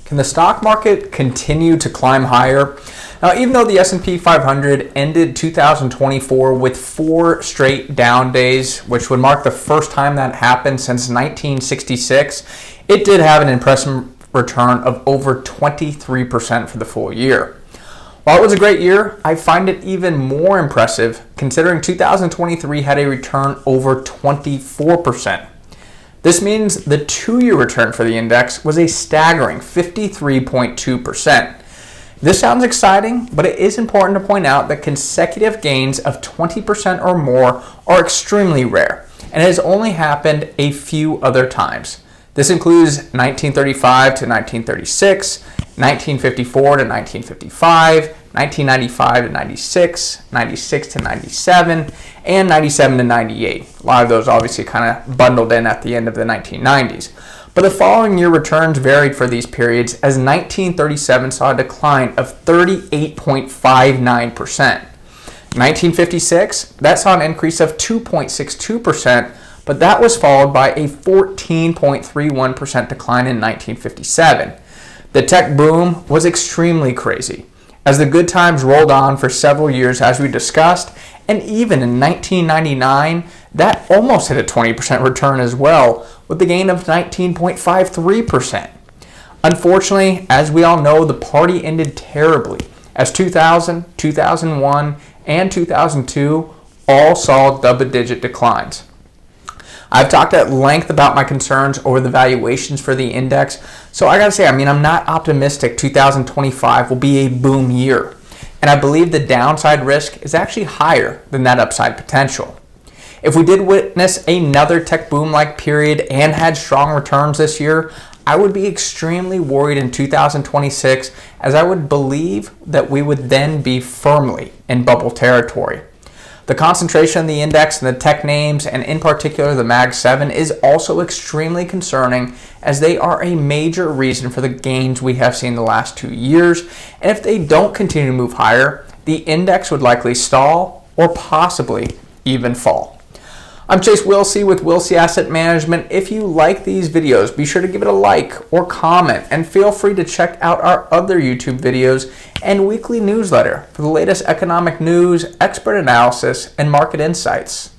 Can the stock market continue to climb higher? Now, even though the S&P 500 ended 2024 with 4 straight down days, which would mark the first time that happened since 1966, it did have an impressive return of over 23% for the full year. While it was a great year, I find it even more impressive considering 2023 had a return over 24%. This means the 2-year return for the index was a staggering 53.2%. This sounds exciting, but it is important to point out that consecutive gains of 20% or more are extremely rare, and it has only happened a few other times. This includes 1935 to 1936, 1954 to 1955, 1995 to 96, 96 to 97, and 97 to 98. A lot of those obviously kind of bundled in at the end of the 1990s. But the following year returns varied for these periods, as 1937 saw a decline of 38.59%. 1956, that saw an increase of 2.62%, but that was followed by a 14.31% decline in 1957. The tech boom was extremely crazy, as the good times rolled on for several years as we discussed, and even in 1999, that almost hit a 20% return as well, with a gain of 19.53%. Unfortunately, as we all know, the party ended terribly, as 2000, 2001, and 2002 all saw double-digit declines. I've talked at length about my concerns over the valuations for the index, so I gotta say, I'm not optimistic 2025 will be a boom year, and I believe the downside risk is actually higher than that upside potential. If we did witness another tech boom-like period and had strong returns this year, I would be extremely worried in 2026, as I would believe that we would then be firmly in bubble territory. The concentration of the index in the tech names, and in particular the Mag 7, is also extremely concerning, as they are a major reason for the gains we have seen the last 2 years, and if they don't continue to move higher, the index would likely stall or possibly even fall. I'm Chase Wilsey with Wilsey Asset Management. If you like these videos, be sure to give it a like or comment, and feel free to check out our other YouTube videos and weekly newsletter for the latest economic news, expert analysis, and market insights.